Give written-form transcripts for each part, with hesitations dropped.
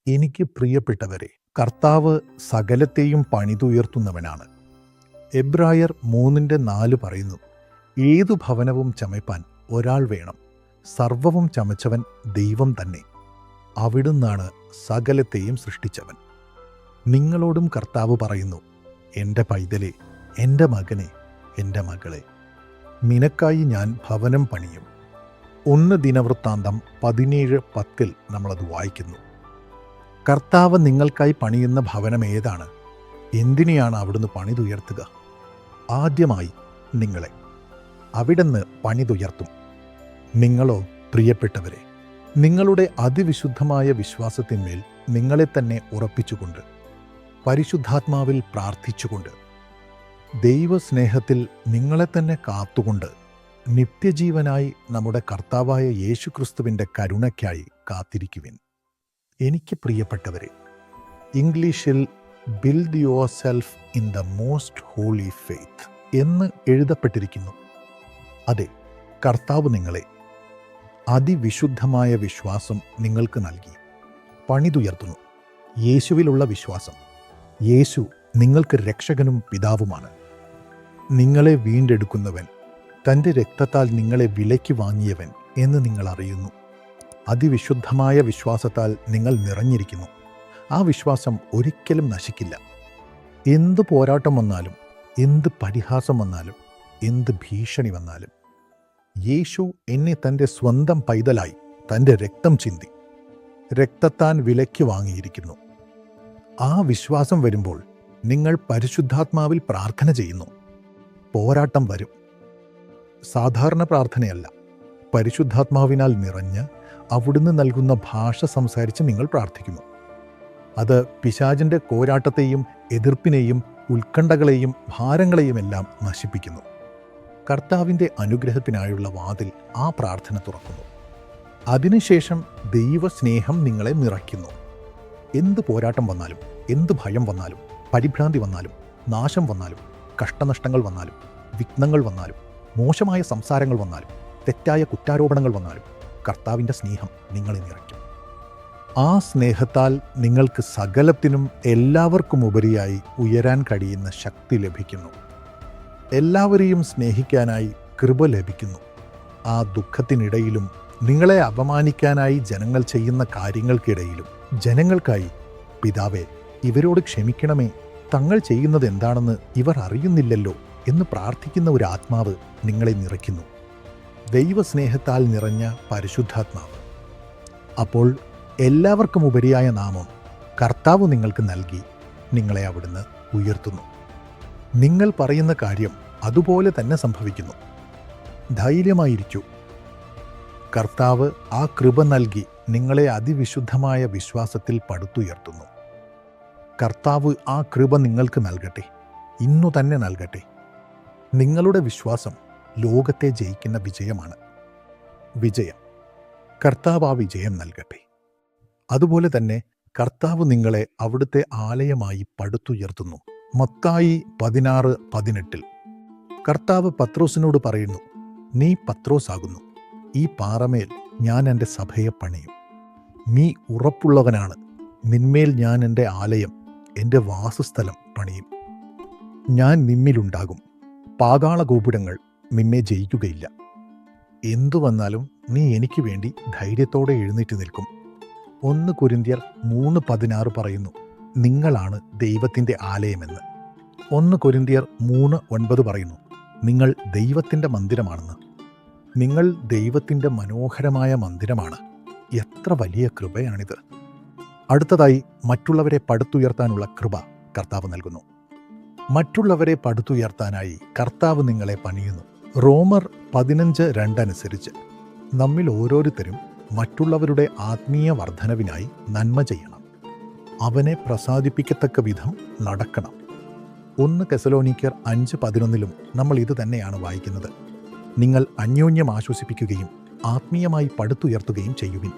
എനിക്ക് പ്രിയപ്പെട്ടവരെ, കർത്താവ് സകലത്തെയും പണിതുയർത്തുന്നവനാണ്. എബ്രായർ 3:4 പറയുന്നു, ഏതു ഭവനവും ചമയ്പാൻ ഒരാൾ വേണം, സർവവും ചമച്ചവൻ ദൈവം തന്നെ. അവിടുന്നാണ് സകലത്തെയും സൃഷ്ടിച്ചവൻ. നിങ്ങളോടും കർത്താവ് പറയുന്നു, എൻ്റെ പൈതലേ, എൻ്റെ മകനെ, എൻ്റെ മകളെ, നിനക്കായി ഞാൻ ഭവനം പണിയും. 1 ദിനവൃത്താന്തം 17:10 നമ്മളത് വായിക്കുന്നു. കർത്താവ് നിങ്ങൾക്കായി പണിയുന്ന ഭവനം ഏതാണ്? എന്തിനെയാണ് അവിടുന്ന് പണിതുയർത്തുക? ആദ്യമായി നിങ്ങളെ അവിടുന്ന് പണിതുയർത്തും. നിങ്ങളോ പ്രിയപ്പെട്ടവരെ, നിങ്ങളുടെ അതിവിശുദ്ധമായ വിശ്വാസത്തിന്മേൽ നിങ്ങളെ തന്നെ ഉറപ്പിച്ചുകൊണ്ട്, പരിശുദ്ധാത്മാവിൽ പ്രാർത്ഥിച്ചുകൊണ്ട്, ദൈവസ്നേഹത്തിൽ നിങ്ങളെ തന്നെ കാത്തുകൊണ്ട്, നിത്യജീവനായി നമ്മുടെ കർത്താവായ യേശുക്രിസ്തുവിൻ്റെ കരുണയ്ക്കായി കാത്തിരിക്കുവിൻ. എനിക്ക് പ്രിയപ്പെട്ടവരെ, ഇംഗ്ലീഷിൽ build yourself in the most holy faith എന്ന് എഴുതപ്പെട്ടിരിക്കുന്നു. അതെ, കർത്താവ് നിങ്ങളെ അതിവിശുദ്ധമായ വിശ്വാസം നിങ്ങൾക്ക് നൽകി പണിതുയർത്തുന്നു. യേശുവിലുള്ള വിശ്വാസം. യേശു നിങ്ങൾക്ക് രക്ഷകനും പിതാവുമാണ്. നിങ്ങളെ വീണ്ടെടുക്കുന്നവൻ, തൻ്റെ രക്തത്താൽ നിങ്ങളെ വിലയ്ക്ക് വാങ്ങിയവൻ എന്ന് നിങ്ങൾ അറിയുന്നു. അതിവിശുദ്ധമായ വിശ്വാസത്താൽ നിങ്ങൾ നിറഞ്ഞിരിക്കുന്നു. ആ വിശ്വാസം ഒരിക്കലും നശിക്കില്ല. എന്ത് പോരാട്ടം വന്നാലും, എന്ത് പരിഹാസം വന്നാലും, എന്ത് ഭീഷണി വന്നാലും, യേശു എന്നെ തൻ്റെ സ്വന്തം പൈതലായി തൻ്റെ രക്തം ചിന്തി രക്തത്താൻ വിലയ്ക്ക് വാങ്ങിയിരിക്കുന്നു. ആ വിശ്വാസം വരുമ്പോൾ നിങ്ങൾ പരിശുദ്ധാത്മാവിൽ പ്രാർത്ഥന ചെയ്യുന്നു. പോരാട്ടം വരും. സാധാരണ പ്രാർത്ഥനയല്ല, പരിശുദ്ധാത്മാവിനാൽ നിറഞ്ഞ് അവിടുന്ന് നൽകുന്ന ഭാഷ സംസാരിച്ച് നിങ്ങൾ പ്രാർത്ഥിക്കുന്നു. അത് പിശാചിൻ്റെ പോരാട്ടത്തെയും എതിർപ്പിനെയും ഉത്കണ്ഠകളെയും ഭാരങ്ങളെയും എല്ലാം നശിപ്പിക്കുന്നു. കർത്താവിൻ്റെ അനുഗ്രഹത്തിനായുള്ള വാതിൽ ആ പ്രാർത്ഥന തുറക്കുന്നു. അതിനുശേഷം ദൈവസ്നേഹം നിങ്ങളെ നിറയ്ക്കുന്നു. എന്ത് പോരാട്ടം വന്നാലും, എന്ത് ഭയം വന്നാലും, പരിഭ്രാന്തി വന്നാലും, നാശം വന്നാലും, കഷ്ടനഷ്ടങ്ങൾ വന്നാലും, വിഘ്നങ്ങൾ വന്നാലും, മോശമായ സംസാരങ്ങൾ വന്നാലും, തെറ്റായ കുറ്റാരോപണങ്ങൾ വന്നാലും, കർത്താവിൻ്റെ സ്നേഹം നിങ്ങളെ നിറയ്ക്കും. ആ സ്നേഹത്താൽ നിങ്ങൾക്ക് സകലത്തിനും എല്ലാവർക്കും ഉപരിയായി ഉയരാൻ കഴിയുന്ന ശക്തി ലഭിക്കുന്നു. എല്ലാവരെയും സ്നേഹിക്കാനായി കൃപ ലഭിക്കുന്നു. ആ ദുഃഖത്തിനിടയിലും, നിങ്ങളെ അപമാനിക്കാനായി ജനങ്ങൾ ചെയ്യുന്ന കാര്യങ്ങൾക്കിടയിലും, ജനങ്ങൾക്കായി പിതാവേ, ഇവരോട് ക്ഷമിക്കണമേ, തങ്ങൾ ചെയ്യുന്നത് എന്താണെന്ന് ഇവർ അറിയുന്നില്ലല്ലോ എന്ന് പ്രാർത്ഥിക്കുന്ന ഒരു ആത്മാവ് നിങ്ങളെ നിറയ്ക്കുന്നു. ദൈവസ്നേഹത്താൽ നിറഞ്ഞ പരിശുദ്ധാത്മാവ്. അപ്പോൾ എല്ലാവർക്കും ഉപരിയായ നാമം കർത്താവ് നിങ്ങൾക്ക് നൽകി നിങ്ങളെ അവിടുന്ന് ഉയർത്തുന്നു. നിങ്ങൾ പറയുന്ന കാര്യം അതുപോലെ തന്നെ സംഭവിക്കുന്നു. ധൈര്യമായിരിക്കൂ. കർത്താവ് ആ കൃപ നൽകി നിങ്ങളെ അതിവിശുദ്ധമായ വിശ്വാസത്തിൽ പടുത്തുയർത്തുന്നു. കർത്താവ് ആ കൃപ നിങ്ങൾക്ക് നൽകട്ടെ, ഇന്നു തന്നെ നൽകട്ടെ. നിങ്ങളുടെ വിശ്വാസം ലോകത്തെ ജയിക്കുന്ന വിജയമാണ്. വിജയം. കർത്താവ് ആ വിജയം നൽകട്ടെ. അതുപോലെ തന്നെ കർത്താവ് നിങ്ങളെ അവിടുത്തെ ആലയമായി പടുത്തുയർത്തുന്നു. മത്തായി 16:18 കർത്താവ് പത്രോസിനോട് പറയുന്നു, നീ പത്രോസാകുന്നു, ഈ പാറമേൽ ഞാൻ എൻ്റെ സഭയെ പണിയും. നീ ഉറപ്പുള്ളവനാണ്. നിന്മേൽ ഞാൻ എൻ്റെ ആലയം, എൻ്റെ വാസസ്ഥലം പണിയും. ഞാൻ നിന്നിലുണ്ടാകും. പാതാള ഗോപുരങ്ങൾ നിന്നെ ജയിക്കുകയില്ല. എന്തു വന്നാലും നീ എനിക്ക് വേണ്ടി ധൈര്യത്തോടെ എഴുന്നേറ്റ് നിൽക്കും. 1 കൊരിന്ത്യർ 3:16 പറയുന്നു, നിങ്ങളാണ് ദൈവത്തിൻ്റെ ആലയമെന്ന്. 1 കൊരിന്ത്യർ 3:9 പറയുന്നു, നിങ്ങൾ ദൈവത്തിൻ്റെ മന്ദിരമാണെന്ന്. നിങ്ങൾ ദൈവത്തിൻ്റെ മനോഹരമായ മന്ദിരമാണ്. എത്ര വലിയ കൃപയാണിത്! അടുത്തതായി, മറ്റുള്ളവരെ പടുത്തുയർത്താനുള്ള കൃപ കർത്താവ് നൽകുന്നു. മറ്റുള്ളവരെ പടുത്തുയർത്താനായി കർത്താവ് നിങ്ങളെ പണിയുന്നു. റോമർ 15:2 അനുസരിച്ച് നമ്മിൽ ഓരോരുത്തരും മറ്റുള്ളവരുടെ ആത്മീയ വർധനവിനായി നന്മ ചെയ്യണം. അവനെ പ്രസാദിപ്പിക്കത്തക്ക വിധം നടക്കണം. 1 തെസ്സലോനിക്കർ 5:11 നമ്മൾ ഇത് തന്നെയാണ് വായിക്കുന്നത്. നിങ്ങൾ അന്യോന്യം ആശ്വസിപ്പിക്കുകയും ആത്മീയമായി പടുത്തുയർത്തുകയും ചെയ്യുവിൻ.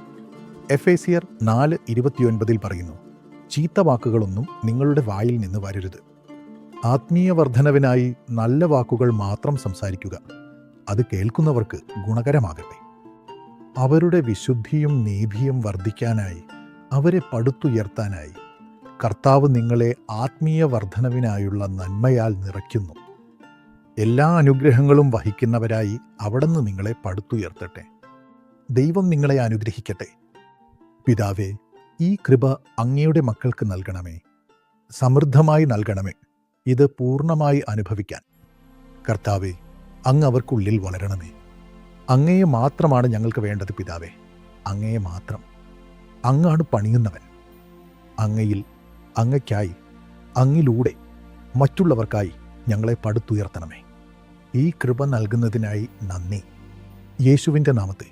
എഫേസ്യർ 4:29 പറയുന്നു, ചീത്ത വാക്കുകളൊന്നും നിങ്ങളുടെ വായിൽ നിന്ന് വരരുത്. ആത്മീയ വർധനവിനായി നല്ല വാക്കുകൾ മാത്രം സംസാരിക്കുക. അത് കേൾക്കുന്നവർക്ക് ഗുണകരമാകട്ടെ. അവരുടെ വിശുദ്ധിയും നീതിയും വർദ്ധിക്കാനായി അവരെ പടുത്തുയർത്താനായി കർത്താവ് നിങ്ങളെ ആത്മീയ വർധനവിനായുള്ള നന്മയാൽ നിറയ്ക്കുന്നു. എല്ലാ അനുഗ്രഹങ്ങളും വഹിക്കുന്നവരായി അവിടുന്ന് നിങ്ങളെ പടുത്തുയർത്തട്ടെ. ദൈവം നിങ്ങളെ അനുഗ്രഹിക്കട്ടെ. പിതാവേ, ഈ കൃപ അങ്ങയുടെ മക്കൾക്ക് നൽകണമേ, സമൃദ്ധമായി നൽകണമേ. ഇത് പൂർണ്ണമായി അനുഭവിക്കാൻ കർത്താവേ, അങ്ങ് അവർക്കുള്ളിൽ വളരണമേ. അങ്ങയെ മാത്രമാണ് ഞങ്ങൾക്ക് വേണ്ടത് പിതാവേ, അങ്ങയെ മാത്രം. അങ്ങാണ് പണിയുന്നവൻ. അങ്ങയിൽ, അങ്ങയ്ക്കായി, അങ്ങിലൂടെ മറ്റുള്ളവർക്കായി ഞങ്ങളെ പടുത്തുയർത്തണമേ. ഈ കൃപ നൽകുന്നതിനായി നന്ദി. യേശുവിൻ്റെ നാമത്തിൽ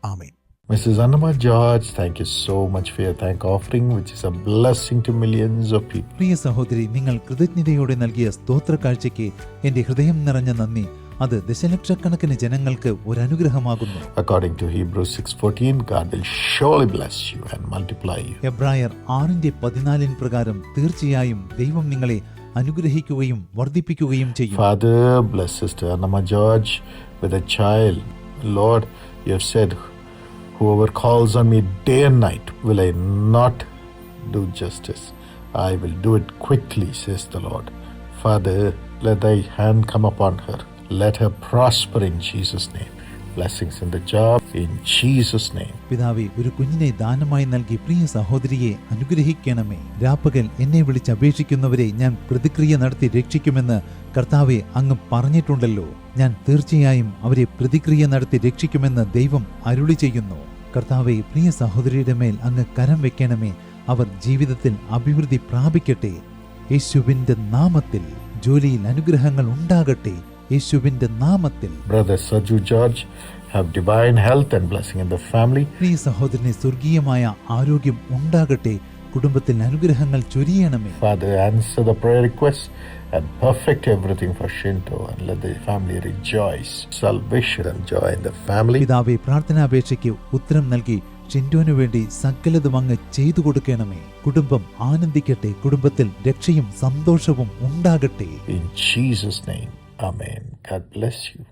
ആമേൻ. Mrs. Annama George, thank you so much for your thank offering, which is a blessing to millions of people. പ്രിയ സഹോദരി, നിങ്ങൾ കൃതജ്ഞതയോടെ നൽകിയ സ്തോത്ര കാഴ്ചയ്ക്ക് എന്റെ ഹൃദയം നിറഞ്ഞ നന്ദി. അത് ദശലക്ഷക്കണക്കിന് ജനങ്ങൾക്ക് ഒരു അനുഗ്രഹമാകുന്നു. According to Hebrews 6:14, God will surely bless you and multiply you. എബ്രായർ 6:14 പ്രകാരം തീർച്ചയായും ദൈവം നിങ്ങളെ അനുഗ്രഹിക്കുകയും വർദ്ധിപ്പിക്കുകയും ചെയ്യും. Father, bless Sister Annama George with a child. Lord, you have said, whoever calls on me day and night will I not do justice. I will do it quickly, says the Lord. Father, let thy hand come upon her. Let her prosper in Jesus' name. Blessings in the job in Jesus' name. പിതാവേ, ഒരു കുഞ്ഞിനെ ദാനമായി നൽകി പ്രിയ സഹോദരിയെ അനുഗ്രഹിക്കണമേ. രാപ്പകൽ എന്നെ വിളിച്ച് അപേക്ഷിക്കുന്നവരെ ഞാൻ പ്രതിക്രിയ നടത്തി രക്ഷിക്കുമെന്ന് കർത്താവെ അങ്ങ് പറഞ്ഞിട്ടുണ്ടല്ലോ. ഞാൻ തീർച്ചയായും അവരെ പ്രതിക്രിയ നടത്തി രക്ഷിക്കുമെന്ന് ദൈവം അരുളി ചെയ്യുന്നു. കർത്താവെ, പ്രിയ സഹോദരിയുടെ മേൽ അങ്ങ് കരം വെക്കണമേ. അവർ ജീവിതത്തിൽ അഭിവൃദ്ധി പ്രാപിക്കട്ടെ. യേശുവിന്റെ നാമത്തിൽ ജോലിയിൽ അനുഗ്രഹങ്ങൾ ഉണ്ടാകട്ടെ. യേശുവിന്റെ നാമത്തിൽ. Brother Saju George, have divine health and blessing in the family. പ്രിയ സഹോദരനെ, സ്വർഗീയമായ ആരോഗ്യം ഉണ്ടാകട്ടെ. കുടുംബത്തിൽ അനുഗ്രഹങ്ങൾ ചൊരിയണമേ. Father, answer the prayer request and perfect everything for Shinto and let the family rejoice. Salvation and joy in the family. പിതാവേ, പ്രാർത്ഥനാപേക്ഷയ്ക്ക് ഉത്തരം നൽകി ഷിൻഡോനു വേണ്ടി സകലതും അങ്ങ് ചെയ്തു കൊടുക്കണമേ. കുടുംബം ആനന്ദിക്കട്ടെ. കുടുംബത്തിൽ രക്ഷയും സന്തോഷവും ഉണ്ടാകട്ടെ. In Jesus' name, amen. God bless you.